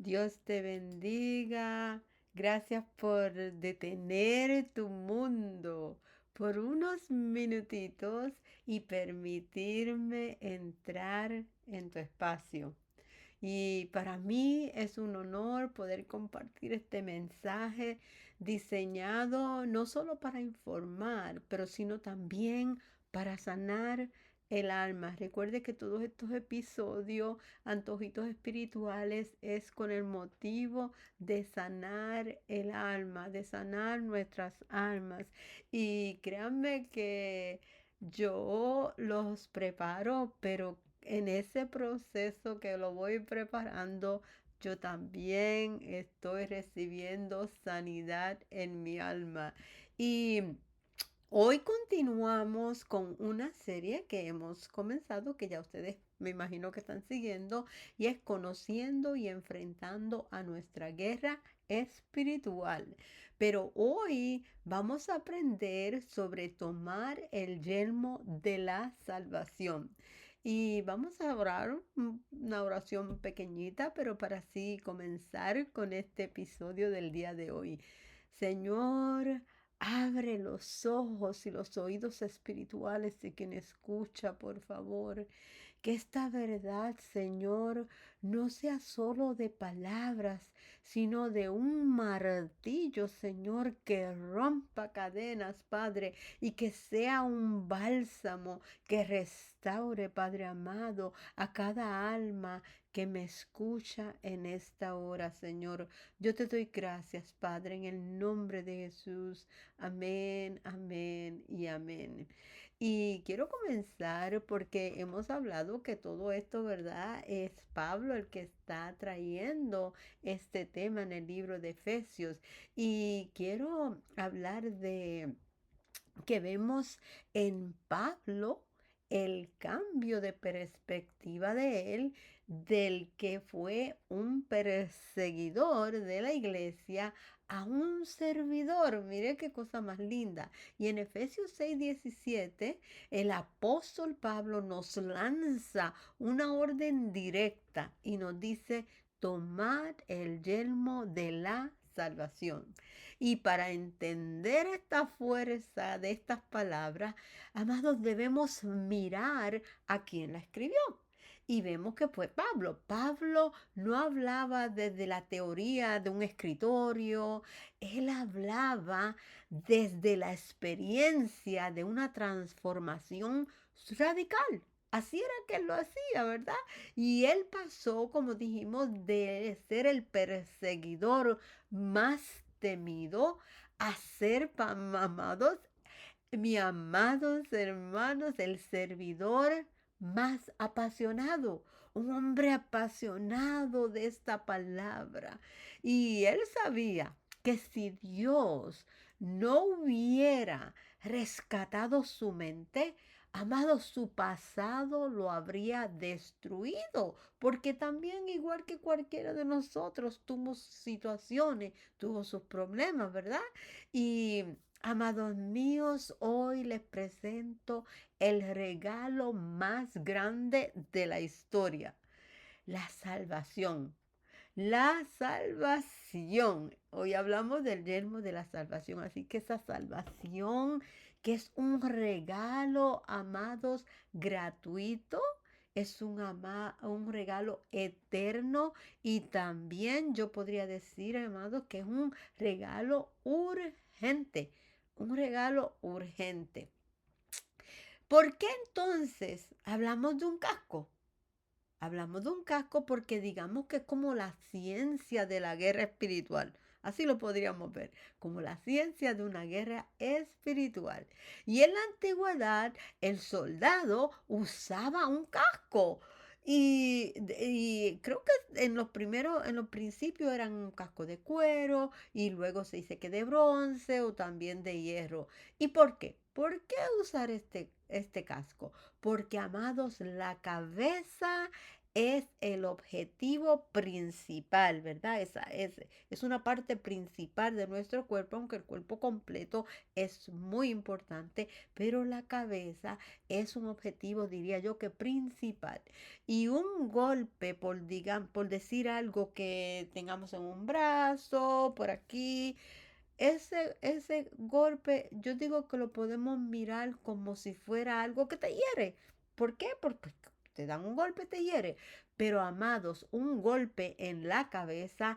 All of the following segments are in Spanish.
Dios te bendiga. Gracias por detener tu mundo por unos minutitos y permitirme entrar en tu espacio. Y para mí es un honor poder compartir este mensaje diseñado no solo para informar, pero sino también para sanar el alma. Recuerde que todos estos episodios, antojitos espirituales, es con el motivo de sanar el alma, de sanar nuestras almas. Y créanme que yo los preparo, pero en ese proceso que lo voy preparando, yo también estoy recibiendo sanidad en mi alma. Y hoy continuamos con una serie que hemos comenzado, que ya ustedes me imagino que están siguiendo, y es conociendo y enfrentando a nuestra guerra espiritual. Pero hoy vamos a aprender sobre tomar el yelmo de la salvación. Y vamos a orar una oración pequeñita, pero para así comenzar con este episodio del día de hoy. Señor, abre los ojos y los oídos espirituales de quien escucha, por favor. Que esta verdad, Señor, no sea solo de palabras, sino de un martillo, Señor, que rompa cadenas, Padre, y que sea un bálsamo que restaure, Padre amado, a cada alma que me escucha en esta hora, Señor. Yo te doy gracias, Padre, en el nombre de Jesús. Amén, amén y amén. Y quiero comenzar porque hemos hablado que todo esto, ¿verdad? Es Pablo el que está trayendo este tema en el libro de Efesios. Y quiero hablar de que vemos en Pablo el cambio de perspectiva de él, del que fue un perseguidor de la iglesia a un servidor. Mire qué cosa más linda. Y en Efesios 6:17, el apóstol Pablo nos lanza una orden directa y nos dice, tomad el yelmo de la salvación. Y para entender esta fuerza de estas palabras, amados, debemos mirar a quien la escribió. Y vemos que fue Pablo. Pablo no hablaba desde la teoría de un escritorio, él hablaba desde la experiencia de una transformación radical. Así era que él lo hacía, ¿verdad? Y él pasó, como dijimos, de ser el perseguidor más temido a ser, amados, mis amados hermanos, el servidor más apasionado, un hombre apasionado de esta palabra. Y él sabía que si Dios no hubiera rescatado su mente, amado, su pasado lo habría destruido, porque también igual que cualquiera de nosotros tuvo situaciones, tuvo sus problemas, ¿verdad? Y amados míos, hoy les presento el regalo más grande de la historia, la salvación. La salvación. Hoy hablamos del yelmo de la salvación, así que esa salvación que es un regalo, amados, gratuito, es un regalo eterno y también yo podría decir, amados, que es un regalo urgente, un regalo urgente. ¿Por qué entonces hablamos de un casco? Hablamos de un casco porque digamos que es como la ciencia de la guerra espiritual. Así lo podríamos ver, como la ciencia de una guerra espiritual. Y en la antigüedad el soldado usaba un casco. Y creo que en los principios eran un casco de cuero y luego se dice que de bronce o también de hierro. ¿Y por qué? ¿Por qué usar este casco? Porque, amados, la cabeza es el objetivo principal, ¿verdad? Esa es una parte principal de nuestro cuerpo, aunque el cuerpo completo es muy importante, pero la cabeza es un objetivo, diría yo, que principal. Y un golpe, por decir algo que tengamos en un brazo, por aquí, ese golpe, yo digo que lo podemos mirar como si fuera algo que te hiere. ¿Por qué? Porque te dan un golpe, te hiere. Pero, amados, un golpe en la cabeza,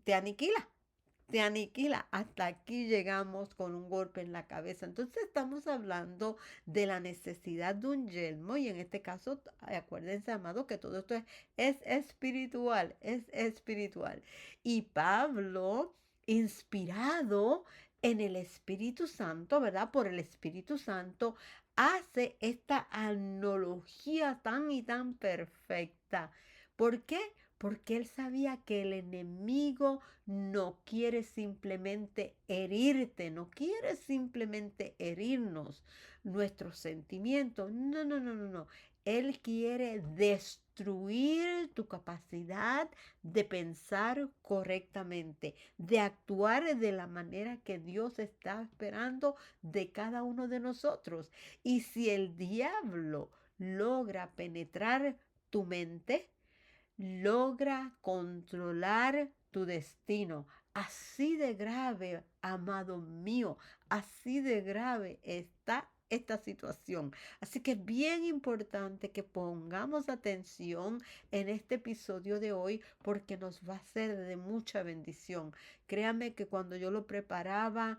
te aniquila. Te aniquila. Hasta aquí llegamos con un golpe en la cabeza. Entonces estamos hablando de la necesidad de un yelmo y en este caso, acuérdense, amado, que todo esto es espiritual, es espiritual. Y Pablo, inspirado en el Espíritu Santo, ¿verdad? Por el Espíritu Santo, hace esta analogía tan y tan perfecta. ¿Por qué? Porque él sabía que el enemigo no quiere simplemente herirte, no quiere simplemente herirnos nuestros sentimientos. No, no, no, no, no. Él quiere destruir tu capacidad de pensar correctamente, de actuar de la manera que Dios está esperando de cada uno de nosotros. Y si el diablo logra penetrar tu mente, logra controlar tu destino. Así de grave, amado mío, así de grave está esta situación. Así que es bien importante que pongamos atención en este episodio de hoy porque nos va a ser de mucha bendición. Créame que cuando yo lo preparaba,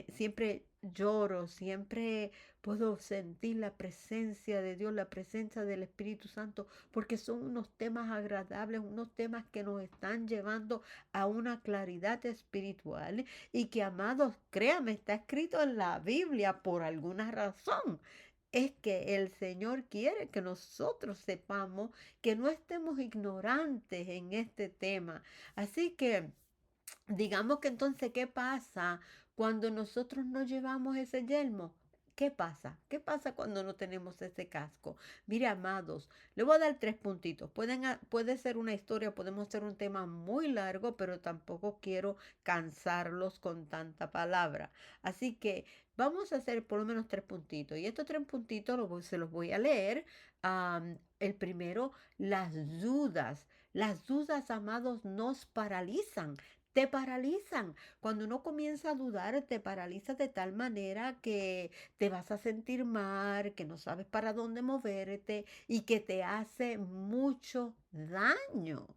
siempre lloro, siempre puedo sentir la presencia de Dios, la presencia del Espíritu Santo, porque son unos temas agradables, unos temas que nos están llevando a una claridad espiritual y que, amados, créame, está escrito en la Biblia por alguna razón. Es que el Señor quiere que nosotros sepamos que no estemos ignorantes en este tema. Así que digamos que entonces, ¿qué pasa cuando nosotros no llevamos ese yelmo? ¿Qué pasa? ¿Qué pasa cuando no tenemos ese casco? Mire, amados, le voy a dar 3 puntitos. Puede ser una historia, podemos hacer un tema muy largo, pero tampoco quiero cansarlos con tanta palabra. Así que vamos a hacer por lo menos 3 puntitos. Y estos 3 puntitos se los voy a leer. El primero, las dudas. Las dudas, amados, nos paralizan. Te paralizan. Cuando uno comienza a dudar, te paraliza de tal manera que te vas a sentir mal, que no sabes para dónde moverte y que te hace mucho daño.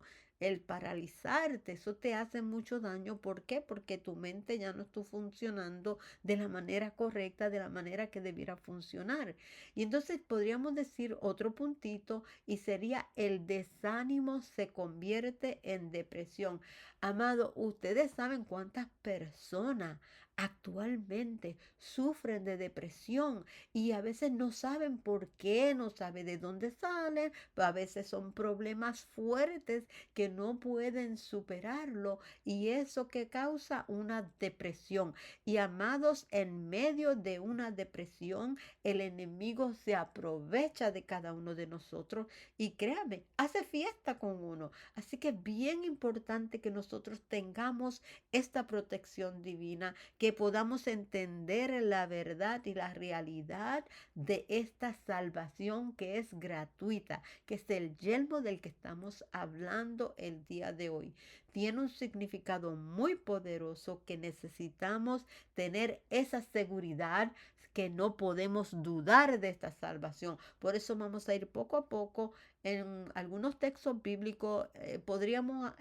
El paralizarte, eso te hace mucho daño. ¿Por qué? Porque tu mente ya no está funcionando de la manera correcta, de la manera que debiera funcionar. Y entonces podríamos decir otro puntito y sería el desánimo se convierte en depresión. Amado, ustedes saben cuántas personas actualmente sufren de depresión y a veces no saben por qué, no saben de dónde salen, pero a veces son problemas fuertes que no pueden superarlo y eso que causa una depresión. Y amados, en medio de una depresión, el enemigo se aprovecha de cada uno de nosotros y créame, hace fiesta con uno. Así que es bien importante que nosotros tengamos esta protección divina, que podamos entender la verdad y la realidad de esta salvación que es gratuita, que es el yelmo del que estamos hablando el día de hoy. Tiene un significado muy poderoso que necesitamos tener esa seguridad que no podemos dudar de esta salvación. Por eso vamos a ir poco a poco en algunos textos bíblicos. Podríamos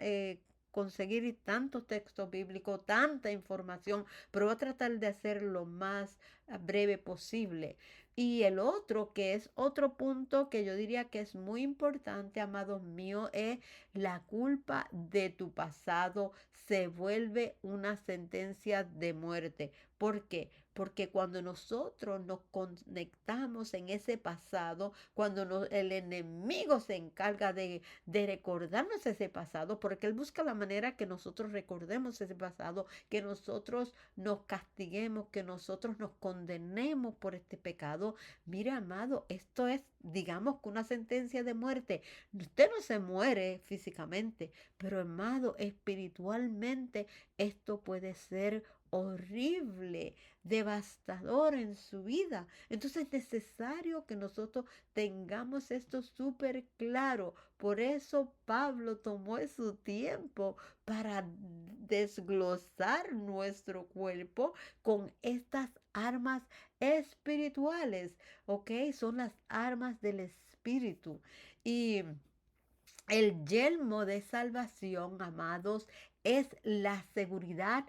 conseguir tantos textos bíblicos, tanta información, pero voy a tratar de hacer lo más breve posible. Y el otro, que es otro punto que yo diría que es muy importante, amados míos, es la culpa de tu pasado se vuelve una sentencia de muerte. ¿Por qué? porque cuando nosotros nos conectamos en ese pasado, cuando el enemigo se encarga de recordarnos ese pasado, porque él busca la manera que nosotros recordemos ese pasado, que nosotros nos castiguemos, que nosotros nos condenemos por este pecado. Mira, amado, esto es, digamos, que una sentencia de muerte. Usted no se muere físicamente, pero amado, espiritualmente esto puede ser horrible, devastador en su vida. Entonces es necesario que nosotros tengamos esto súper claro. Por eso Pablo tomó su tiempo para desglosar nuestro cuerpo con estas armas espirituales, ¿ok? Son las armas del espíritu. Y el yelmo de salvación, amados, es la seguridad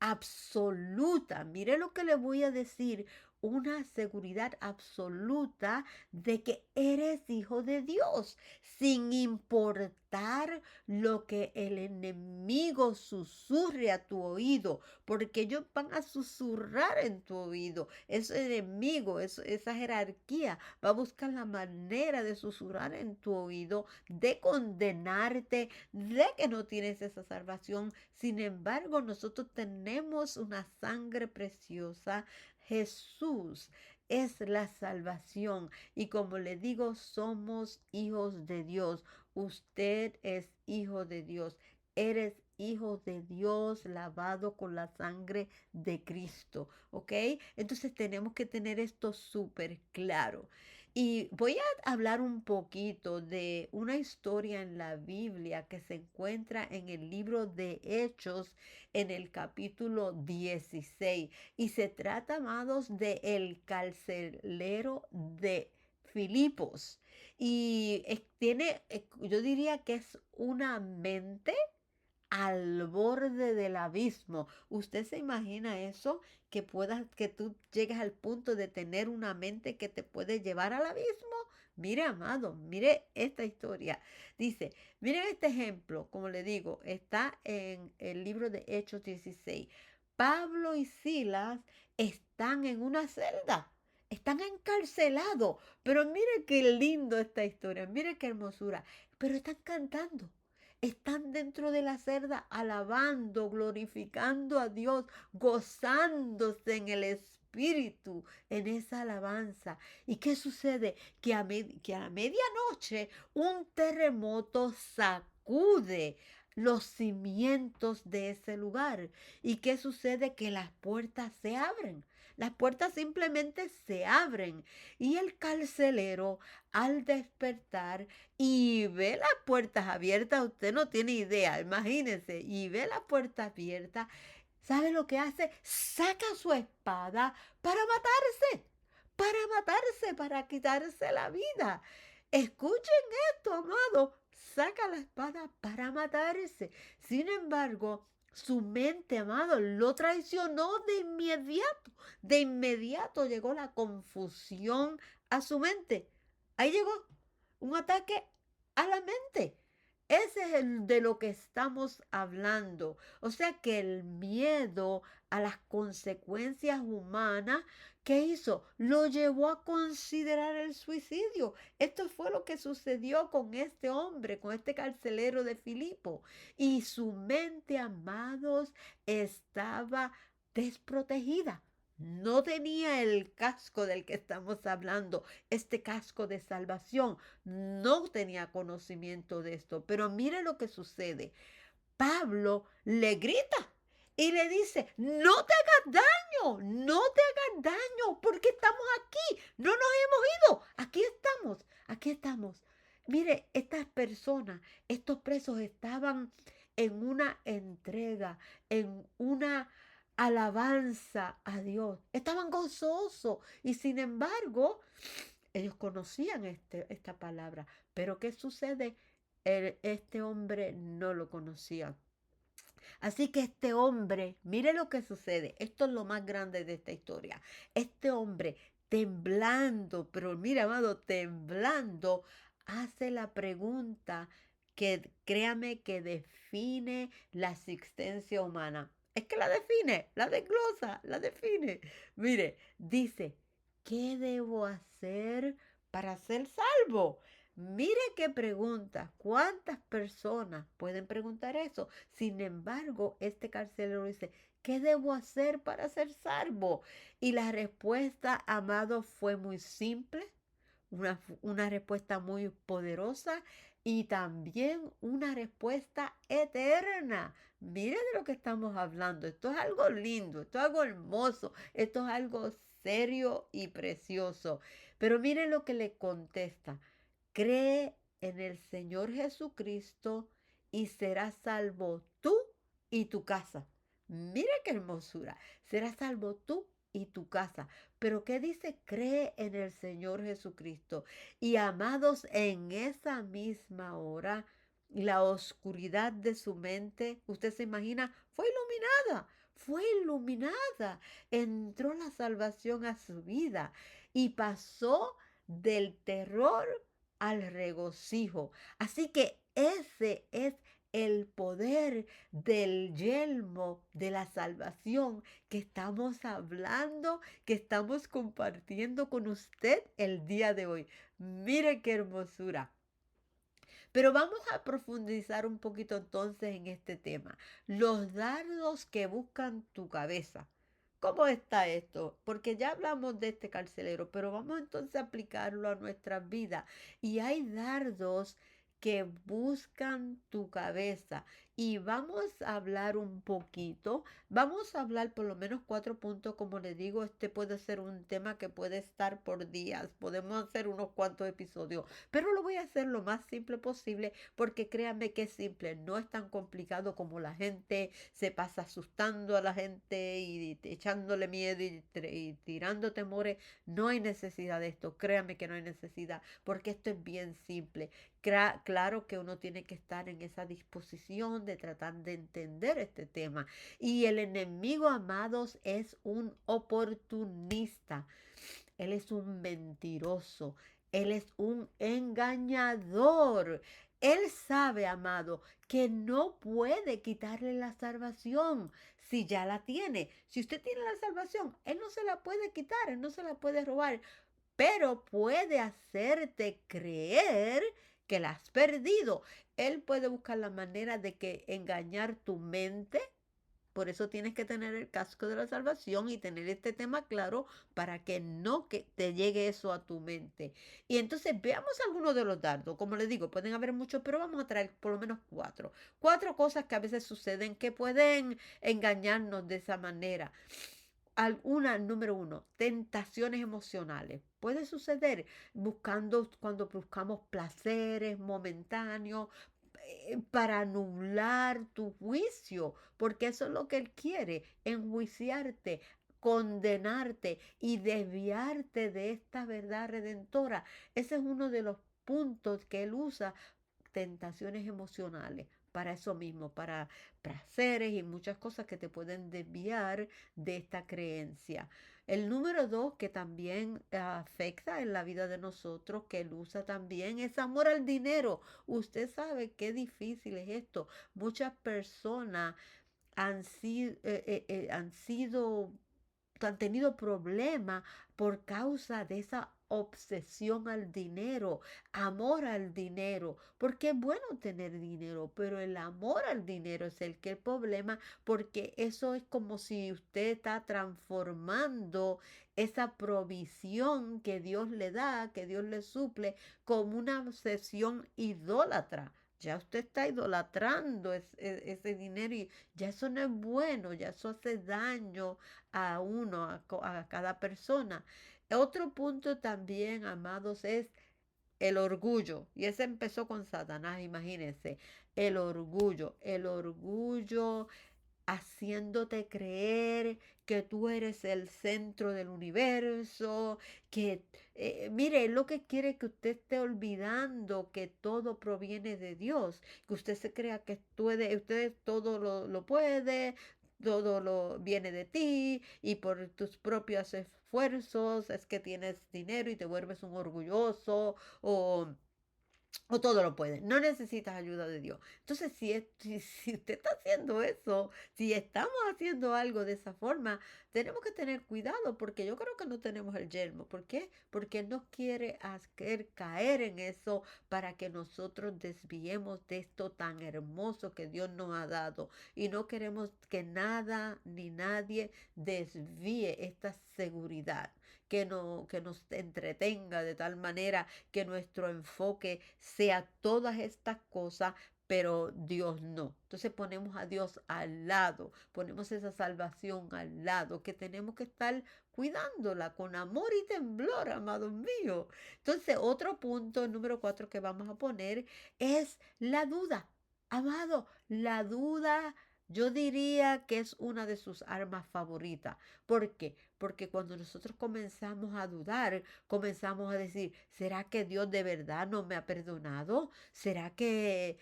absoluta. Mire lo que le voy a decir. Una seguridad absoluta de que eres hijo de Dios, sin importar lo que el enemigo susurre a tu oído, porque ellos van a susurrar en tu oído. Ese enemigo, esa jerarquía va a buscar la manera de susurrar en tu oído, de condenarte, de que no tienes esa salvación. Sin embargo, nosotros tenemos una sangre preciosa. Jesús es la salvación. Y como le digo, somos hijos de Dios. Usted es hijo de Dios. Eres hijo de Dios lavado con la sangre de Cristo. ¿Ok? Entonces tenemos que tener esto súper claro. Y voy a hablar un poquito de una historia en la Biblia que se encuentra en el libro de Hechos en el capítulo 16. Y se trata, amados, de el carcelero de Filipos. Y tiene, yo diría que es una mente al borde del abismo. ¿Usted se imagina eso? Que tú llegues al punto de tener una mente que te puede llevar al abismo. Mire, amado, mire esta historia. Dice, miren este ejemplo, como le digo, está en el libro de Hechos 16. Pablo y Silas están en una celda. Están encarcelados. Pero mire qué lindo esta historia. Mire qué hermosura. Pero están cantando. Están dentro de la celda alabando, glorificando a Dios, gozándose en el Espíritu, en esa alabanza. ¿Y qué sucede? Que a la medianoche un terremoto sacude los cimientos de ese lugar. ¿Y qué sucede? Que las puertas se abren. Las puertas simplemente se abren y el carcelero al despertar y ve las puertas abiertas, usted no tiene idea, imagínese, y ve las puertas abiertas, ¿sabe lo que hace? Saca su espada para quitarse la vida. Escuchen esto, amado, saca la espada para matarse. Sin embargo, su mente, amado, lo traicionó de inmediato. De inmediato llegó la confusión a su mente. Ahí llegó un ataque a la mente. Ese es el de lo que estamos hablando. O sea que el miedo a las consecuencias humanas, ¿qué hizo? Lo llevó a considerar el suicidio. Esto fue lo que sucedió con este hombre, con este carcelero de Filipo. Y su mente, amados, estaba desprotegida. No tenía el casco del que estamos hablando, este casco de salvación. No tenía conocimiento de esto. Pero mire lo que sucede. Pablo le grita y le dice, no te hagas daño, no te hagas daño, porque estamos aquí, no nos hemos ido, aquí estamos, aquí estamos. Mire, estas personas, estos presos estaban en una entrega, en una alabanza a Dios, estaban gozosos y sin embargo, ellos conocían esta palabra, pero ¿qué sucede? Este hombre no lo conocía. Así que este hombre, mire lo que sucede. Esto es lo más grande de esta historia. Este hombre temblando, pero mira, amado, temblando, hace la pregunta que créame que define la existencia humana. Es que la define, la desglosa, la define. Mire, dice, ¿qué debo hacer para ser salvo? Mire qué pregunta. ¿Cuántas personas pueden preguntar eso? Sin embargo, este carcelero dice, ¿qué debo hacer para ser salvo? Y la respuesta, amado, fue muy simple, una respuesta muy poderosa y también una respuesta eterna. Mire de lo que estamos hablando. Esto es algo lindo, esto es algo hermoso, esto es algo serio y precioso. Pero mire lo que le contesta. Cree en el Señor Jesucristo y serás salvo tú y tu casa. Mire qué hermosura. Serás salvo tú y tu casa. Pero ¿qué dice? Cree en el Señor Jesucristo. Y amados, en esa misma hora, la oscuridad de su mente, usted se imagina, fue iluminada. Fue iluminada. Entró la salvación a su vida y pasó del terror al regocijo. Así que ese es el poder del yelmo de la salvación que estamos hablando, que estamos compartiendo con usted el día de hoy. Mire qué hermosura. Pero vamos a profundizar un poquito entonces en este tema. Los dardos que buscan tu cabeza. ¿Cómo está esto? Porque ya hablamos de este carcelero, pero vamos entonces a aplicarlo a nuestras vidas. Y hay dardos que buscan tu cabeza. Y vamos a hablar un poquito, vamos a hablar por lo menos 4 puntos, como les digo, este puede ser un tema que puede estar por días, podemos hacer unos cuantos episodios, pero lo voy a hacer lo más simple posible porque créanme que es simple, no es tan complicado como la gente se pasa asustando a la gente y echándole miedo y tirando temores. No hay necesidad de esto, créanme que no hay necesidad porque esto es bien simple. Claro que uno tiene que estar en esa disposición de tratar de entender este tema. Y el enemigo, amados, es un oportunista. Él es un mentiroso. Él es un engañador. Él sabe, amado, que no puede quitarle la salvación si ya la tiene. Si usted tiene la salvación, Él no se la puede quitar, Él no se la puede robar, pero puede hacerte creer que la has perdido. Él puede buscar la manera de que engañar tu mente. Por eso tienes que tener el casco de la salvación y tener este tema claro para que no que te llegue eso a tu mente. Y entonces veamos algunos de los dardos. Como les digo, pueden haber muchos, pero vamos a traer por lo menos cuatro. Cuatro cosas que a veces suceden que pueden engañarnos de esa manera. Alguna, número uno, tentaciones emocionales. Puede suceder buscando, cuando buscamos placeres momentáneos para nublar tu juicio, porque eso es lo que Él quiere, enjuiciarte, condenarte y desviarte de esta verdad redentora. Ese es uno de los puntos que Él usa, tentaciones emocionales. Para eso mismo, para placeres y muchas cosas que te pueden desviar de esta creencia. El número dos que también afecta en la vida de nosotros, que él usa también, es amor al dinero. Usted sabe qué difícil es esto. Muchas personas han sido han tenido problemas por causa de esa obsesión al dinero, amor al dinero, porque es bueno tener dinero, pero el amor al dinero es el que es el problema, porque eso es como si usted está transformando esa provisión que Dios le da, que Dios le suple, como una obsesión idólatra. Ya usted está idolatrando ese dinero y ya eso no es bueno, ya eso hace daño a uno, a cada persona. Otro punto también, amados, es el orgullo. Y ese empezó con Satanás, imagínense. El orgullo haciéndote creer que tú eres el centro del universo, que, mire, lo que quiere que usted esté olvidando que todo proviene de Dios, que usted se crea que usted todo lo puede, todo lo viene de ti y por tus propios esfuerzos es que tienes dinero y te vuelves un orgulloso o o todo lo puede. No necesitas ayuda de Dios. Entonces, si usted está haciendo eso, si estamos haciendo algo de esa forma, tenemos que tener cuidado porque yo creo que no tenemos el yermo. ¿Por qué? Porque Él nos quiere hacer caer en eso para que nosotros desviemos de esto tan hermoso que Dios nos ha dado. Y no queremos que nada ni nadie desvíe esta seguridad, que nos entretenga de tal manera que nuestro enfoque sea todas estas cosas, pero Dios no. Entonces ponemos a Dios al lado, ponemos esa salvación al lado, que tenemos que estar cuidándola con amor y temblor, amados míos. Entonces, otro punto, el número 4 que vamos a poner es la duda. Amado, la duda yo diría que es una de sus armas favoritas. ¿Por qué? Porque cuando nosotros comenzamos a dudar, comenzamos a decir, ¿será que Dios de verdad no me ha perdonado? ¿Será que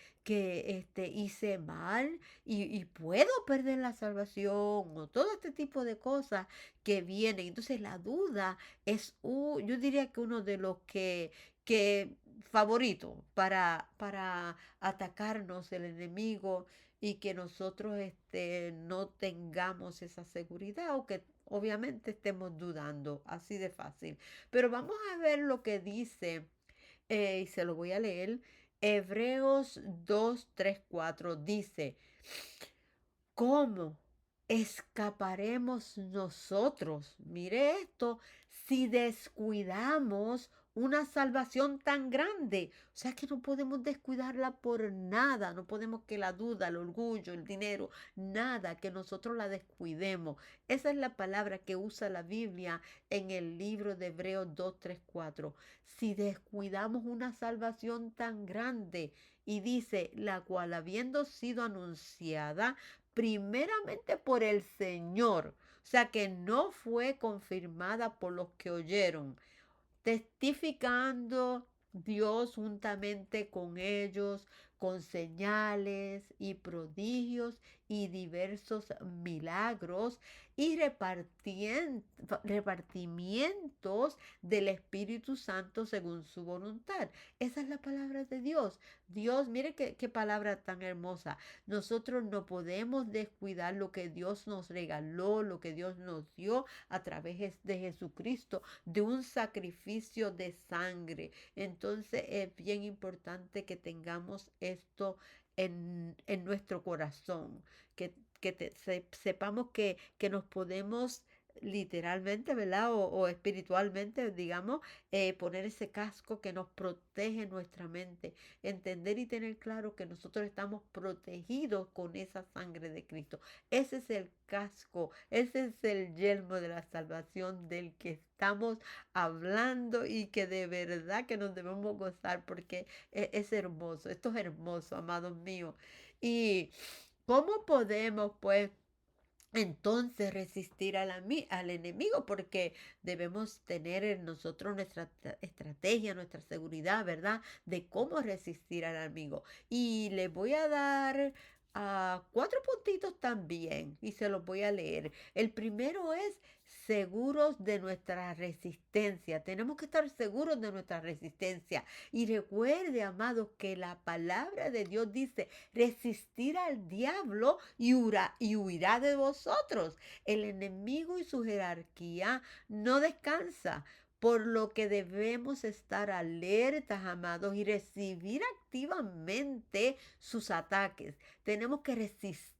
hice mal y puedo perder la salvación? O todo este tipo de cosas que vienen. Entonces la duda es, yo diría que uno de los que favorito para atacarnos el enemigo y que nosotros no tengamos esa seguridad o que obviamente estemos dudando, así de fácil. Pero vamos a ver lo que dice, y se lo voy a leer. Hebreos 2, 3, 4 dice, ¿cómo escaparemos nosotros? Mire esto, si descuidamos una salvación tan grande. O sea que no podemos descuidarla por nada. No podemos que la duda, el orgullo, el dinero, nada, que nosotros la descuidemos. Esa es la palabra que usa la Biblia en el libro de Hebreos 2, 3, 4. Si descuidamos una salvación tan grande, y dice, la cual habiendo sido anunciada primeramente por el Señor, o sea que no fue confirmada por los que oyeron, testificando Dios juntamente con ellos, con señales y prodigios y diversos milagros y repartimientos del Espíritu Santo según su voluntad. Esa es la palabra de Dios. Dios, mire qué palabra tan hermosa. Nosotros no podemos descuidar lo que Dios nos regaló, lo que Dios nos dio a través de Jesucristo, de un sacrificio de sangre. Entonces es bien importante que tengamos esto en nuestro corazón, sepamos que nos podemos literalmente, ¿verdad? O espiritualmente, digamos, poner ese casco que nos protege nuestra mente, entender y tener claro que nosotros estamos protegidos con esa sangre de Cristo. Ese es el casco, ese es el yelmo de la salvación del que estamos hablando y que de verdad que nos debemos gozar porque es hermoso, esto es hermoso, amados míos. ¿Y cómo podemos, pues, entonces resistir al enemigo? Porque debemos tener en nosotros nuestra estrategia, nuestra seguridad, ¿verdad? De cómo resistir al enemigo. Y les voy a dar 4 puntitos también y se los voy a leer. El primero es seguros de nuestra resistencia. Tenemos que estar seguros de nuestra resistencia. Y recuerde, amados, que la palabra de Dios dice, resistir al diablo y huirá de vosotros. El enemigo y su jerarquía no descansa, por lo que debemos estar alertas, amados, y recibir activamente sus ataques. Tenemos que resistir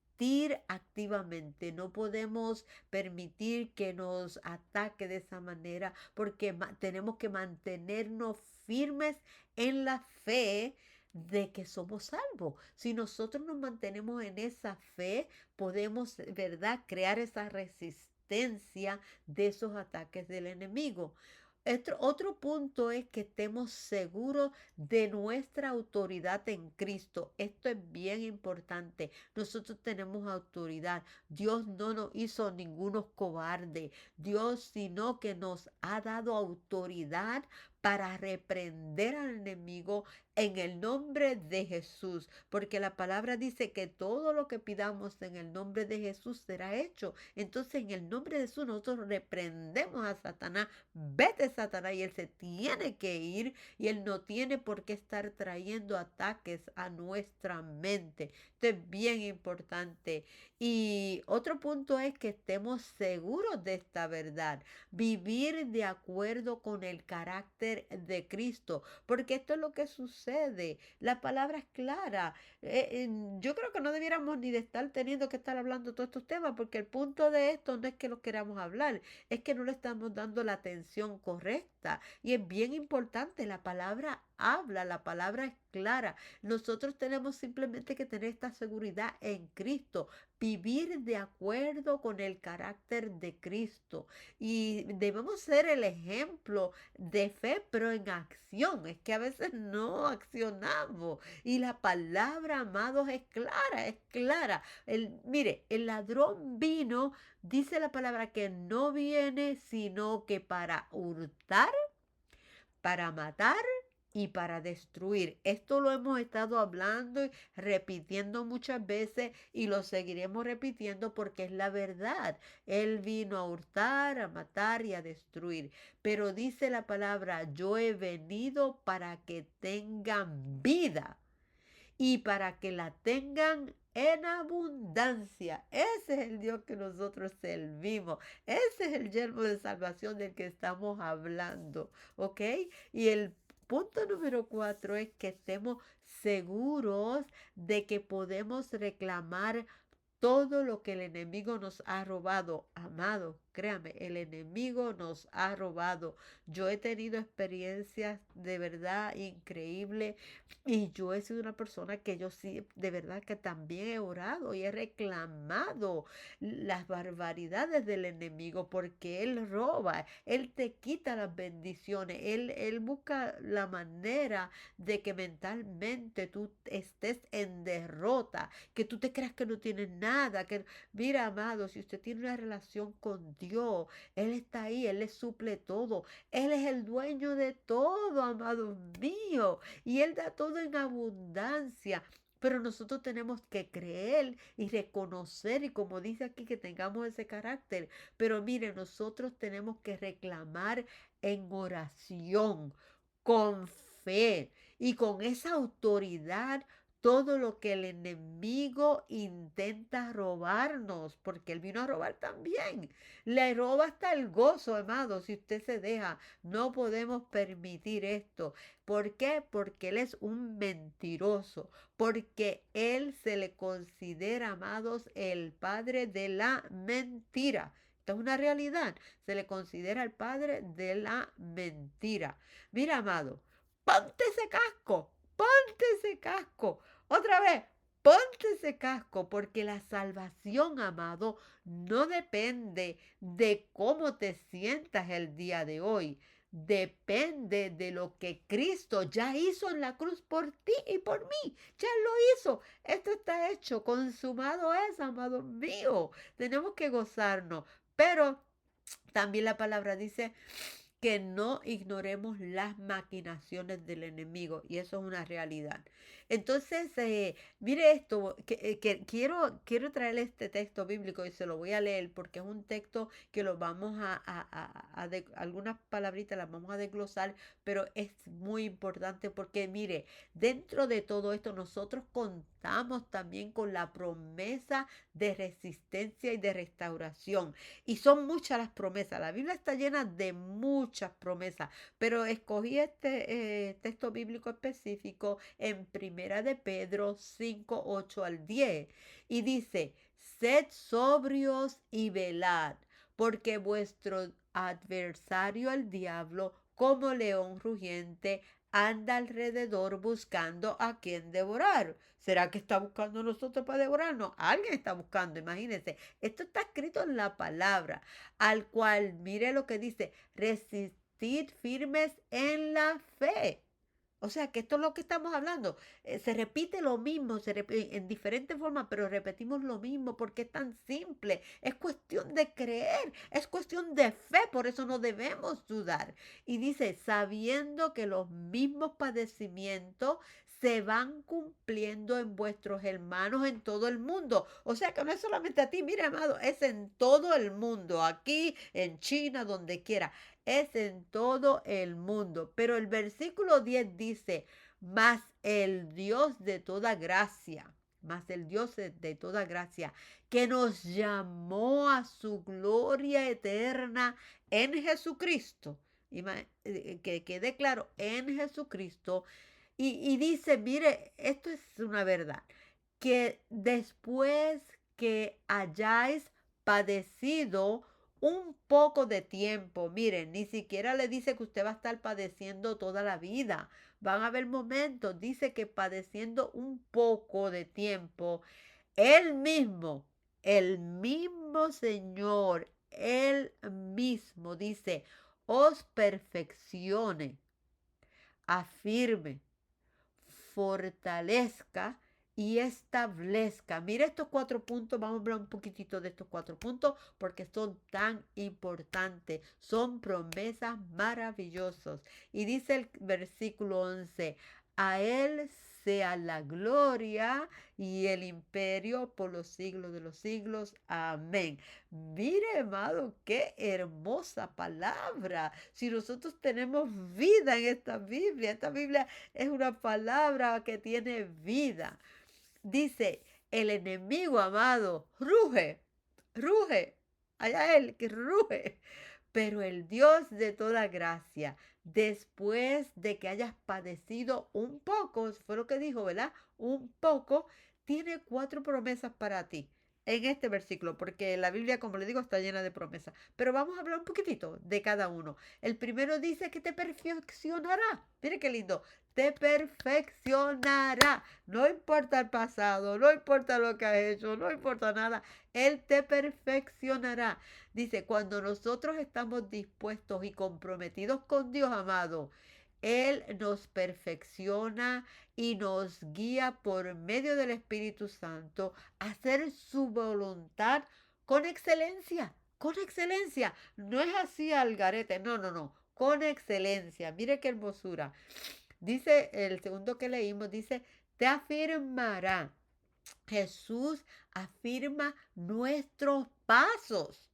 activamente. No podemos permitir que nos ataque de esa manera porque tenemos que mantenernos firmes en la fe de que somos salvos. Si nosotros nos mantenemos en esa fe, podemos, ¿verdad?, crear esa resistencia de esos ataques del enemigo. Otro punto es que estemos seguros de nuestra autoridad en Cristo. Esto es bien importante. Nosotros tenemos autoridad. Dios no nos hizo ningunos cobardes. Dios, sino que nos ha dado autoridad para reprender al enemigo en el nombre de Jesús, porque la palabra dice que todo lo que pidamos en el nombre de Jesús será hecho. Entonces, en el nombre de Jesús, nosotros reprendemos a Satanás. Vete, Satanás, y él se tiene que ir y él no tiene por qué estar trayendo ataques a nuestra mente. Esto es bien importante. Y otro punto es que estemos seguros de esta verdad. Vivir de acuerdo con el carácter de Cristo, porque esto es lo que sucede. La palabra es clara. Yo creo que no debiéramos ni de estar teniendo que estar hablando todos estos temas, porque el punto de esto no es que lo queramos hablar, es que no le estamos dando la atención correcta. Y es bien importante, la palabra habla, la palabra es clara. Nosotros tenemos simplemente que tener esta seguridad en Cristo, vivir de acuerdo con el carácter de Cristo. Y debemos ser el ejemplo de fe, pero en acción. Es que a veces no accionamos. Y la palabra, amados, es clara, es clara. Mire, el ladrón vino, dice la palabra, que no viene sino que para hurtar, para matar y para destruir. Esto lo hemos estado hablando y repitiendo muchas veces y lo seguiremos repitiendo porque es la verdad. Él vino a hurtar, a matar y a destruir. Pero dice la palabra, yo he venido para que tengan vida y para que la tengan en abundancia. Ese es el Dios que nosotros servimos. Ese es el yermo de salvación del que estamos hablando. ¿Ok? Y el punto número 4 es que estemos seguros de que podemos reclamar todo lo que el enemigo nos ha robado. Amado, créame, el enemigo nos ha robado. Yo he tenido experiencias de verdad increíbles y yo he sido una persona que yo sí, de verdad que también he orado y he reclamado las barbaridades del enemigo porque él roba, él te quita las bendiciones, él busca la manera de que mentalmente tú estés en derrota, que tú te creas que no tienes nada, que mira, amado, si usted tiene una relación con Dios, Él está ahí, Él le suple todo, Él es el dueño de todo, amado mío, y Él da todo en abundancia. Pero nosotros tenemos que creer y reconocer, y como dice aquí, que tengamos ese carácter. Pero mire, nosotros tenemos que reclamar en oración, con fe y con esa autoridad todo lo que el enemigo intenta robarnos, porque él vino a robar también. Le roba hasta el gozo, amado, si usted se deja. No podemos permitir esto. ¿Por qué? Porque él es un mentiroso, porque él se le considera, amados, el padre de la mentira. Esto es una realidad. Se le considera el padre de la mentira. Mira, amado, ponte ese casco, ponte ese casco. Otra vez, ponte ese casco, porque la salvación, amado, no depende de cómo te sientas el día de hoy. Depende de lo que Cristo ya hizo en la cruz por ti y por mí. Ya lo hizo. Esto está hecho. Consumado es, amado mío. Tenemos que gozarnos. Pero también la palabra dice que no ignoremos las maquinaciones del enemigo y eso es una realidad. Entonces, mire esto, que quiero traerle este texto bíblico y se lo voy a leer porque es un texto que lo vamos algunas palabritas las vamos a desglosar, pero es muy importante porque mire, dentro de todo esto nosotros contamos también con la promesa de resistencia y de restauración. Y son muchas las promesas. La Biblia está llena de muchas promesas, pero escogí este texto bíblico específico en Primera de Pedro 5 8 al 10. Y dice, sed sobrios y velad, porque vuestro adversario el diablo, como león rugiente, anda alrededor buscando a quien devorar. ¿Será que está buscando a nosotros para devorarnos? Alguien está buscando, imagínense. Esto está escrito en la palabra, al cual, mire lo que dice, resistid firmes en la fe. O sea, que esto es lo que estamos hablando. Se repite lo mismo, en diferentes formas, pero repetimos lo mismo porque es tan simple. Es cuestión de creer, es cuestión de fe, por eso no debemos dudar. Y dice, sabiendo que los mismos padecimientos se van cumpliendo en vuestros hermanos en todo el mundo. O sea que no es solamente a ti, mira, amado, es en todo el mundo, aquí, en China, donde quiera, es en todo el mundo. Pero el versículo 10 dice, mas el Dios de toda gracia, mas el Dios de toda gracia, que nos llamó a su gloria eterna en Jesucristo. Que quede claro, en Jesucristo. Y dice, mire, esto es una verdad, que después que hayáis padecido un poco de tiempo, miren, ni siquiera le dice que usted va a estar padeciendo toda la vida. Van a haber momentos, dice que padeciendo un poco de tiempo, él mismo, el mismo Señor, él mismo dice, os perfeccione, afirme, fortalezca y establezca. Mira estos 4 puntos, vamos a hablar un poquitito de estos 4 puntos porque son tan importantes, son promesas maravillosas. Y dice el versículo 11, a Él sea la gloria y el imperio por los siglos de los siglos. Amén. Mire, amado, qué hermosa palabra. Si nosotros tenemos vida en esta Biblia es una palabra que tiene vida. Dice, el enemigo, amado, ruge, ruge. Allá él que ruge. Pero el Dios de toda gracia, después de que hayas padecido un poco, fue lo que dijo, ¿verdad? Un poco, tiene 4 promesas para ti en este versículo, porque la Biblia, como le digo, está llena de promesas. Pero vamos a hablar un poquitito de cada uno. El primero dice que te perfeccionará. Mire qué lindo. Te perfeccionará. No importa el pasado, no importa lo que has hecho, no importa nada. Él te perfeccionará. Dice, cuando nosotros estamos dispuestos y comprometidos con Dios, amado, Él nos perfecciona y nos guía por medio del Espíritu Santo a hacer su voluntad con excelencia, con excelencia. No es así al garete, no, no, no, con excelencia. Mire qué hermosura. Dice el segundo que leímos, dice, te afirmará. Jesús afirma nuestros pasos.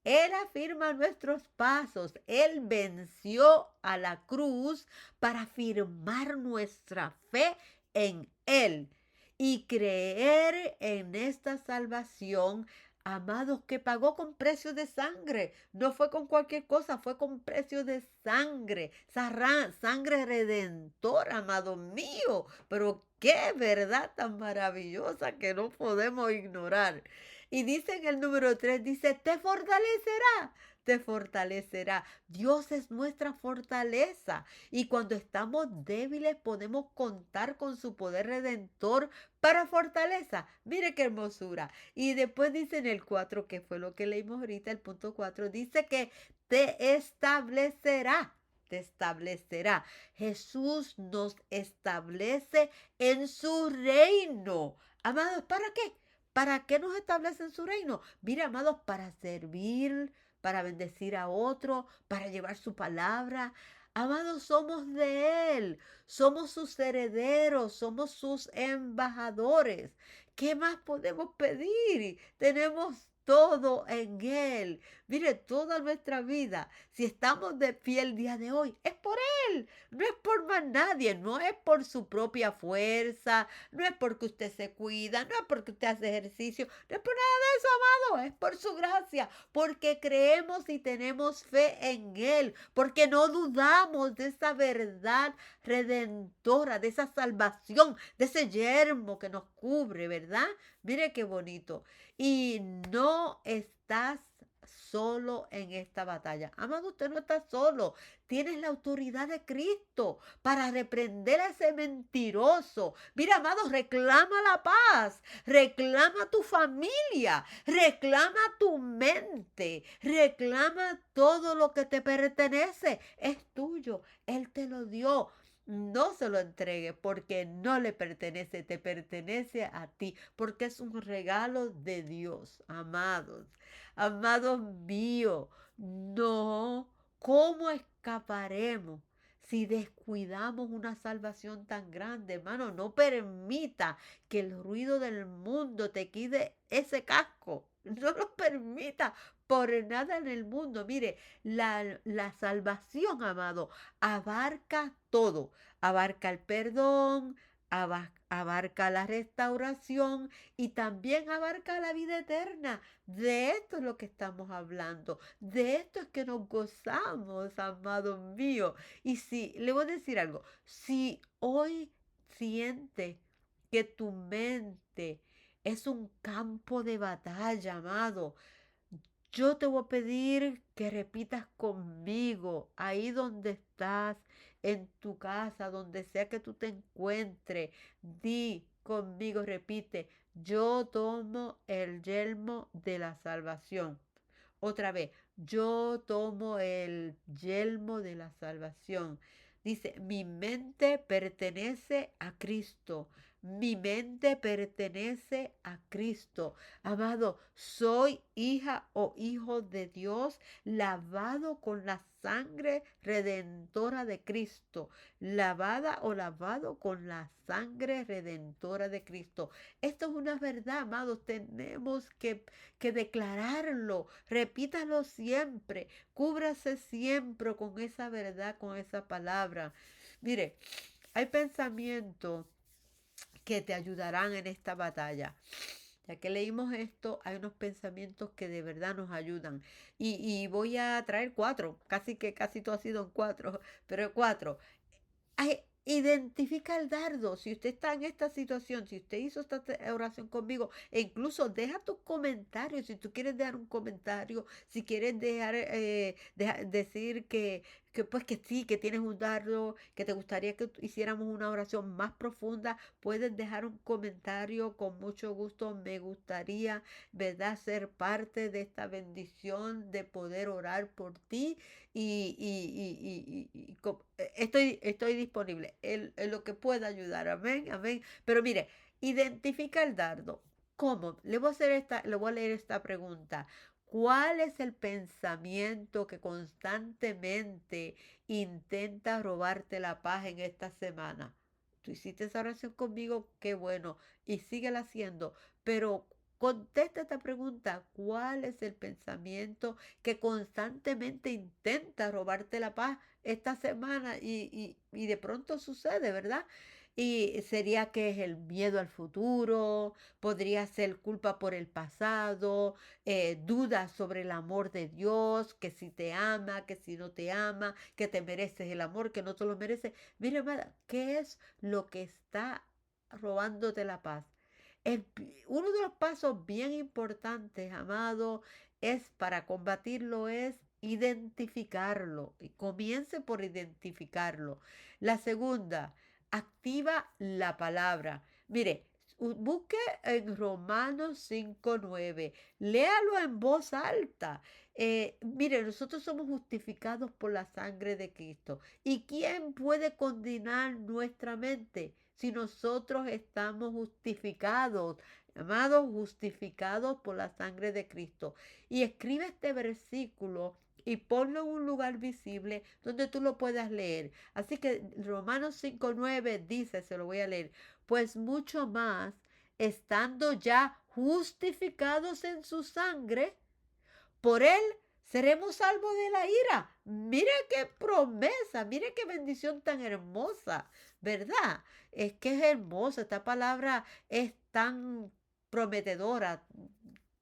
Él afirma nuestros pasos. Él venció a la cruz para afirmar nuestra fe en Él y creer en esta salvación, amados, que pagó con precio de sangre. No fue con cualquier cosa, fue con precio de sangre. Sangre redentora, amado mío. Pero qué verdad tan maravillosa que no podemos ignorar. Y dice en el número 3, dice, te fortalecerá, te fortalecerá. Dios es nuestra fortaleza. Y cuando estamos débiles podemos contar con su poder redentor para fortaleza. Mire qué hermosura. Y después dice en el 4, que fue lo que leímos ahorita, el punto 4, dice que te establecerá. Te establecerá. Jesús nos establece en su reino. Amados, ¿para qué? ¿Para qué nos establece en su reino? Mira, amados, para servir, para bendecir a otro, para llevar su palabra. Amados, somos de Él, somos sus herederos, somos sus embajadores. ¿Qué más podemos pedir? Tenemos todo en Él. Mire, toda nuestra vida, si estamos de pie el día de hoy, es por Él, no es por más nadie, no es por su propia fuerza, no es porque usted se cuida, no es porque usted hace ejercicio, no es por nada de eso, amado, es por su gracia, porque creemos y tenemos fe en Él, porque no dudamos de esa verdad redentora, de esa salvación, de ese yermo que nos cubre, ¿verdad? Mire qué bonito. Y no estás solo en esta batalla. Amado, usted no está solo. Tienes la autoridad de Cristo para reprender a ese mentiroso. Mira, amado, reclama la paz, reclama tu familia, reclama tu mente, reclama todo lo que te pertenece. Es tuyo. Él te lo dio. no se lo entregue porque no le pertenece, te pertenece a ti, porque es un regalo de Dios, amados, amados míos. No, ¿cómo escaparemos si descuidamos una salvación tan grande, hermano? No permita que el ruido del mundo te quite ese casco. No lo permita por nada en el mundo. Mire, la salvación, amado, abarca todo. Abarca el perdón, abarca la restauración y también abarca la vida eterna. De esto es lo que estamos hablando. De esto es que nos gozamos, amado mío. Y si, le voy a decir algo, si hoy sientes que tu mente es un campo de batalla, amado, yo te voy a pedir que repitas conmigo, ahí donde estás, en tu casa, donde sea que tú te encuentres. Di conmigo, repite, yo tomo el yelmo de la salvación. Otra vez, yo tomo el yelmo de la salvación. Dice, mi mente pertenece a Cristo. Mi mente pertenece a Cristo. Amado, soy hija o hijo de Dios, lavado con la sangre redentora de Cristo. Lavada o lavado con la sangre redentora de Cristo. Esto es una verdad, amados. Tenemos que declararlo. Repítalo siempre. Cúbrase siempre con esa verdad, con esa palabra. Mire, hay pensamientos que te ayudarán en esta batalla. Ya que leímos esto, hay unos pensamientos que de verdad nos ayudan. Y voy a traer cuatro, casi todo ha sido en cuatro, pero cuatro. Ay, identifica el dardo. Si usted está en esta situación, si usted hizo esta oración conmigo, e incluso deja tus comentarios. Si tú quieres dejar un comentario, si quieres decir pues que sí, que tienes un dardo, que te gustaría que hiciéramos una oración más profunda, puedes dejar un comentario con mucho gusto. Me gustaría, ¿verdad?, ser parte de esta bendición de poder orar por ti estoy disponible en lo que pueda ayudar. Amén, amén. Pero mire, identifica el dardo. ¿Cómo? Le voy a leer esta pregunta. ¿Cuál es el pensamiento que constantemente intenta robarte la paz en esta semana? Tú hiciste esa oración conmigo, qué bueno, y síguela haciendo, pero contesta esta pregunta. ¿Cuál es el pensamiento que constantemente intenta robarte la paz esta semana y de pronto sucede, ¿verdad? Y sería que es el miedo al futuro, podría ser culpa por el pasado, dudas sobre el amor de Dios, que si te ama, que si no te ama, que te mereces el amor, que no te lo mereces. Mira, amada, ¿qué es lo que está robándote la paz? Uno de los pasos bien importantes, amado, es para combatirlo, es identificarlo. Y comience por identificarlo. La segunda, activa la palabra. Mire, busque en Romanos 5:9. Léalo en voz alta. Mire, nosotros somos justificados por la sangre de Cristo. ¿Y quién puede condenar nuestra mente si nosotros estamos justificados? Amados, justificados por la sangre de Cristo. Y escribe este versículo y ponlo en un lugar visible donde tú lo puedas leer. Así que Romanos 5:9 dice, se lo voy a leer, pues mucho más, estando ya justificados en su sangre, por él seremos salvos de la ira. Mire qué promesa, mire qué bendición tan hermosa, ¿verdad? Es que es hermosa, esta palabra es tan prometedora.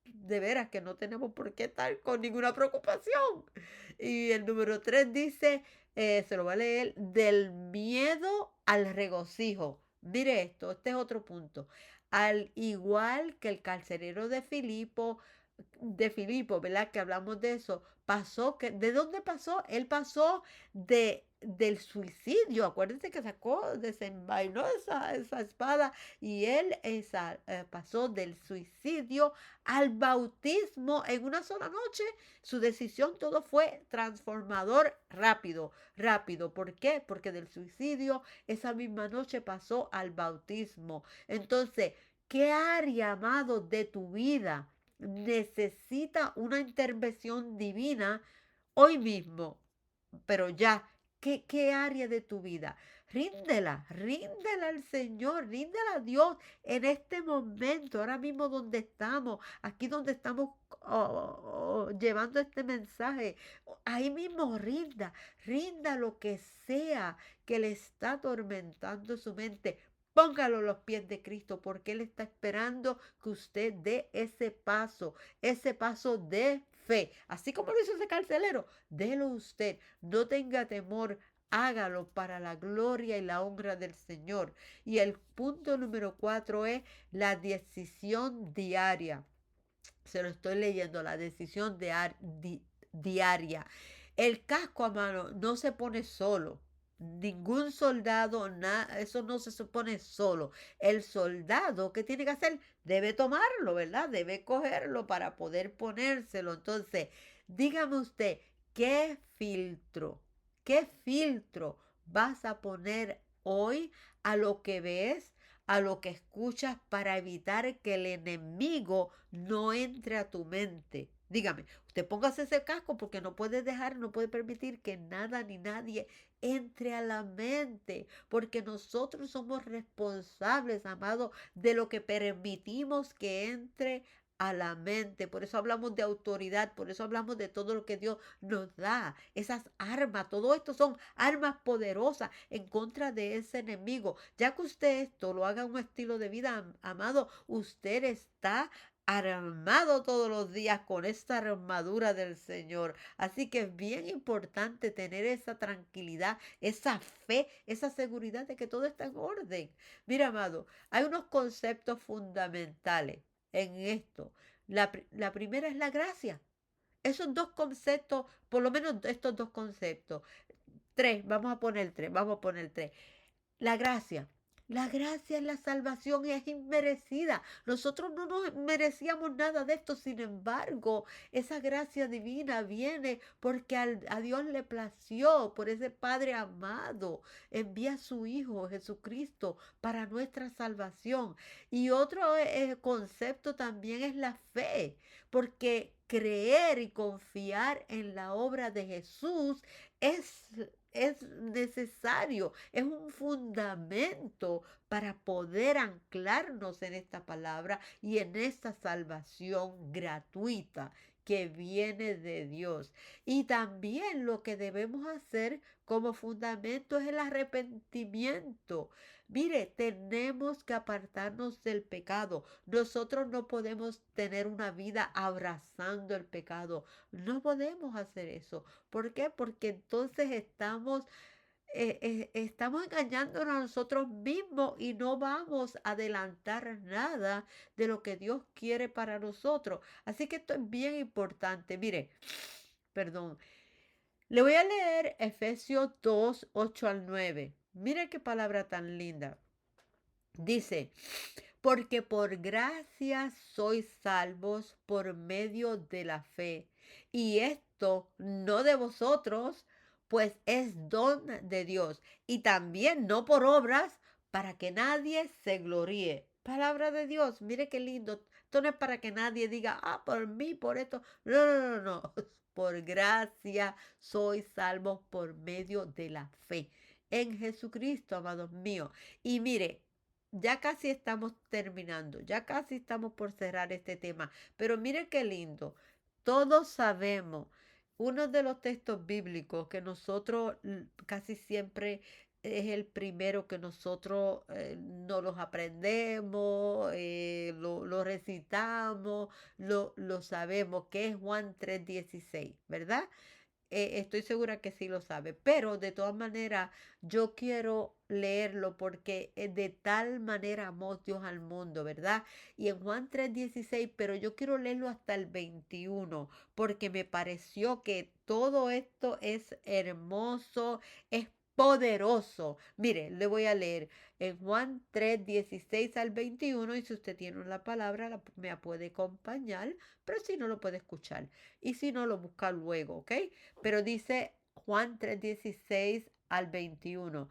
De veras que no tenemos por qué estar con ninguna preocupación. Y el número 3 dice, se lo voy a leer, del miedo al regocijo. Mire esto, este es otro punto. Al igual que el carcelero de Filipo, de Filipo, ¿verdad? Que hablamos de eso, pasó, ¿de dónde pasó? Él pasó del suicidio. Acuérdense que sacó, desenvainó esa espada y él pasó del suicidio al bautismo en una sola noche. Su decisión, todo fue transformador rápido, rápido. ¿Por qué? Porque del suicidio esa misma noche pasó al bautismo. Entonces, ¿qué área, amado, de tu vida necesita una intervención divina hoy mismo? Pero ya, ¿qué área de tu vida? Ríndela al Señor, ríndela a Dios en este momento, ahora mismo donde estamos, aquí donde estamos llevando este mensaje. Ahí mismo rinda lo que sea que le está atormentando su mente. Póngalo a los pies de Cristo porque Él está esperando que usted dé ese paso de fe. Así como lo hizo ese carcelero, délo usted. No tenga temor, hágalo para la gloria y la honra del Señor. Y el punto número 4 es la decisión diaria. Se lo estoy leyendo, la decisión diaria. El casco a mano no se pone solo. Ningún soldado, eso no se supone solo. El soldado, ¿qué tiene que hacer? Debe tomarlo, ¿verdad? Debe cogerlo para poder ponérselo. Entonces, dígame usted, qué filtro vas a poner hoy a lo que ves, a lo que escuchas para evitar que el enemigo no entre a tu mente? Dígame, usted póngase ese casco porque no puede dejar, no puede permitir que nada ni nadie entre a la mente, porque nosotros somos responsables, amado, de lo que permitimos que entre a la mente. Por eso hablamos de autoridad, por eso hablamos de todo lo que Dios nos da, esas armas, todo esto son armas poderosas en contra de ese enemigo. Ya que usted esto lo haga un estilo de vida, amado, usted está armado todos los días con esta armadura del Señor. Así que es bien importante tener esa tranquilidad, esa fe, esa seguridad de que todo está en orden. Mira, amado, hay unos conceptos fundamentales en esto. La primera es la gracia. Esos dos conceptos, por lo menos estos dos conceptos. Tres, vamos a poner tres. La gracia. La gracia es la salvación y es inmerecida. Nosotros no nos merecíamos nada de esto. Sin embargo, esa gracia divina viene porque a Dios le plació, por ese Padre amado. Envía a su Hijo Jesucristo para nuestra salvación. Y otro concepto también es la fe, porque creer y confiar en la obra de Jesús es es necesario, es un fundamento para poder anclarnos en esta palabra y en esta salvación gratuita que viene de Dios. Y también lo que debemos hacer como fundamento es el arrepentimiento. Mire, tenemos que apartarnos del pecado. Nosotros no podemos tener una vida abrazando el pecado. No podemos hacer eso. ¿Por qué? Porque entonces estamos engañándonos a nosotros mismos y no vamos a adelantar nada de lo que Dios quiere para nosotros. Así que esto es bien importante. Mire, perdón. Le voy a leer Efesios 2 8 al 9. Mire qué palabra tan linda. Dice, porque por gracia sois salvos por medio de la fe. Y esto no de vosotros, pues es don de Dios. Y también no por obras, para que nadie se gloríe. Palabra de Dios, mire qué lindo. Esto no es para que nadie diga, por mí, por esto. No, no, no, no. Por gracia sois salvos por medio de la fe en Jesucristo, amados míos. Y mire, ya casi estamos terminando, ya casi estamos por cerrar este tema, pero mire qué lindo. Todos sabemos, uno de los textos bíblicos que nosotros casi siempre es el primero que nosotros no los aprendemos, lo recitamos, lo sabemos, que es Juan 3:16, ¿verdad? estoy segura que sí lo sabe, pero de todas maneras yo quiero leerlo porque de tal manera amó Dios al mundo, ¿verdad? Y en Juan 3:16, pero yo quiero leerlo hasta el 21 porque me pareció que todo esto es hermoso, es poderoso. Mire, le voy a leer en Juan 3:16 al 21 y si usted tiene la palabra me puede acompañar, pero si no lo puede escuchar y si no lo busca luego, ¿ok? Pero dice Juan 3:16 al 21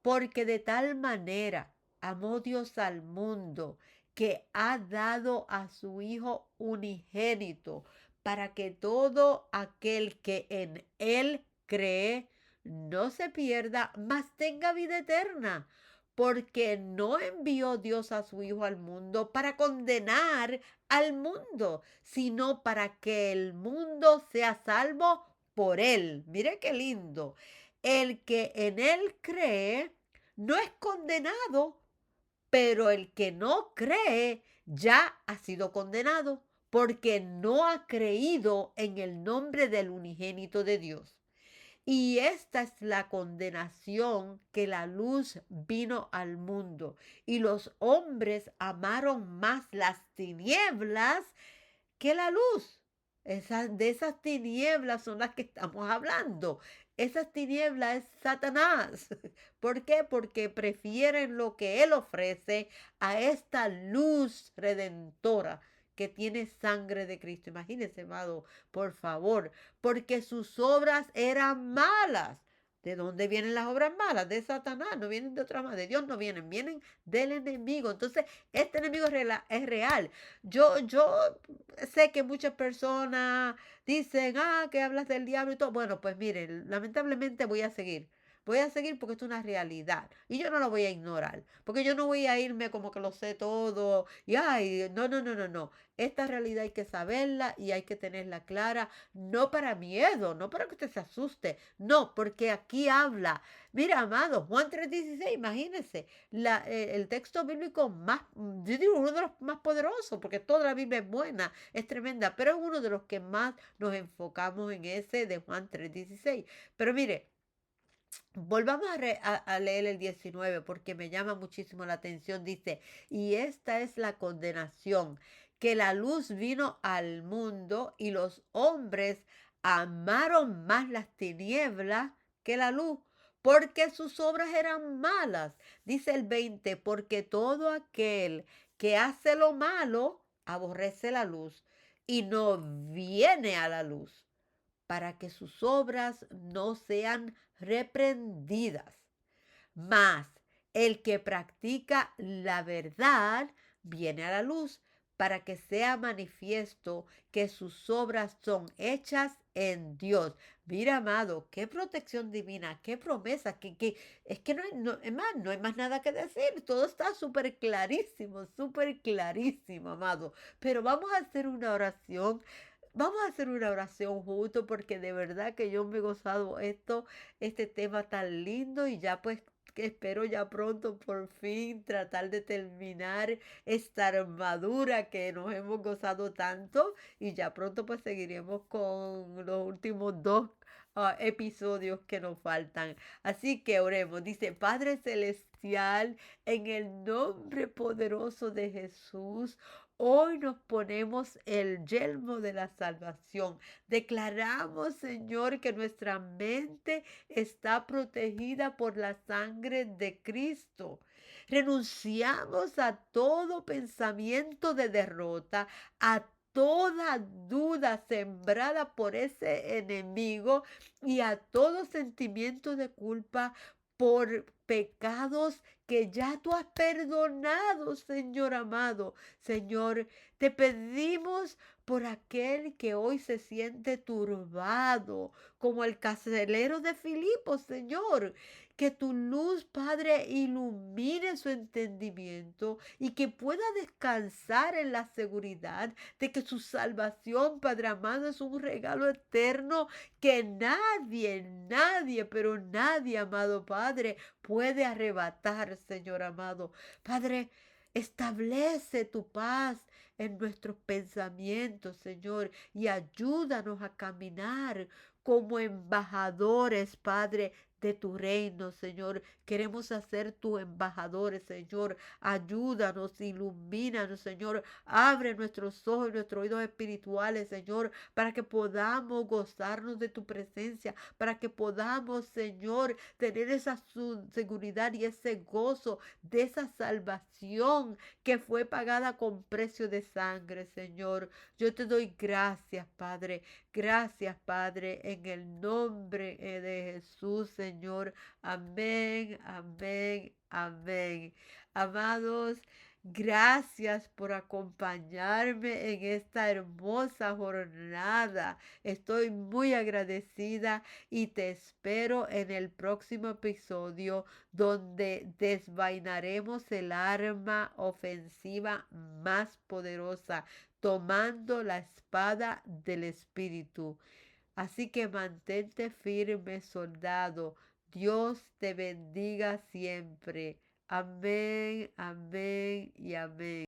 porque de tal manera amó Dios al mundo que ha dado a su Hijo unigénito para que todo aquel que en Él cree no se pierda, mas tenga vida eterna. Porque no envió Dios a su Hijo al mundo para condenar al mundo, sino para que el mundo sea salvo por Él. Mire qué lindo. El que en Él cree no es condenado, pero el que no cree ya ha sido condenado porque no ha creído en el nombre del unigénito de Dios. Y esta es la condenación que la luz vino al mundo. Y los hombres amaron más las tinieblas que la luz. De esas tinieblas son las que estamos hablando. Esas tinieblas es Satanás. ¿Por qué? Porque prefieren lo que él ofrece a esta luz redentora que tiene sangre de Cristo. Imagínense, amado, por favor, porque sus obras eran malas. ¿De dónde vienen las obras malas? De Satanás, no vienen de otra más, de Dios no vienen, vienen del enemigo. Entonces, este enemigo es real. Yo sé que muchas personas dicen, que hablas del diablo y todo. Bueno, pues miren, lamentablemente voy a seguir. Voy a seguir porque es una realidad y yo no lo voy a ignorar, porque yo no voy a irme como que lo sé todo y ay, no, no, no, no, no. Esta realidad hay que saberla y hay que tenerla clara, no para miedo, no para que usted se asuste, no, porque aquí habla. Mira, amado, Juan 3:16, imagínense, el texto bíblico más, yo digo, uno de los más poderosos, porque toda la Biblia es buena, es tremenda, pero es uno de los que más nos enfocamos en ese de Juan 3:16. Pero mire, volvamos a leer el 19 porque me llama muchísimo la atención. Dice, y esta es la condenación, que la luz vino al mundo y los hombres amaron más las tinieblas que la luz, porque sus obras eran malas. Dice el 20, porque todo aquel que hace lo malo aborrece la luz y no viene a la luz para que sus obras no sean reprendidas. Mas el que practica la verdad viene a la luz para que sea manifiesto que sus obras son hechas en Dios. Mira, amado, qué protección divina, qué promesa, es que no hay más nada que decir. Todo está súper clarísimo, amado. Pero vamos a hacer una oración. Vamos a hacer una oración juntos porque de verdad que yo me he gozado este tema tan lindo y ya pues que espero ya pronto por fin tratar de terminar esta armadura que nos hemos gozado tanto y ya pronto pues seguiremos con los últimos dos episodios que nos faltan. Así que oremos. Dice, Padre Celestial, en el nombre poderoso de Jesús, hoy nos ponemos el yelmo de la salvación. Declaramos, Señor, que nuestra mente está protegida por la sangre de Cristo. Renunciamos a todo pensamiento de derrota, a toda duda sembrada por ese enemigo y a todo sentimiento de culpa por pecados que ya tú has perdonado, Señor amado. Señor, te pedimos por aquel que hoy se siente turbado, como el carcelero de Filipos, Señor. Que tu luz, Padre, ilumine su entendimiento y que pueda descansar en la seguridad de que su salvación, Padre amado, es un regalo eterno que nadie, pero nadie, amado Padre, puede arrebatar, Señor amado. Padre, establece tu paz en nuestros pensamientos, Señor, y ayúdanos a caminar como embajadores, Padre, de tu reino, Señor. Queremos ser tus embajadores, Señor. Ayúdanos, ilumínanos, Señor. Abre nuestros ojos y nuestros oídos espirituales, Señor, para que podamos gozarnos de tu presencia, para que podamos, Señor, tener esa seguridad y ese gozo de esa salvación que fue pagada con precio de sangre, Señor. Yo te doy gracias, Padre. Gracias, Padre, en el nombre de Jesús, Señor. Amén, amén, amén. Amados, gracias por acompañarme en esta hermosa jornada. Estoy muy agradecida y te espero en el próximo episodio donde desvainaremos el arma ofensiva más poderosa, tomando la espada del Espíritu. Así que mantente firme, soldado. Dios te bendiga siempre. Amén, amén y amén.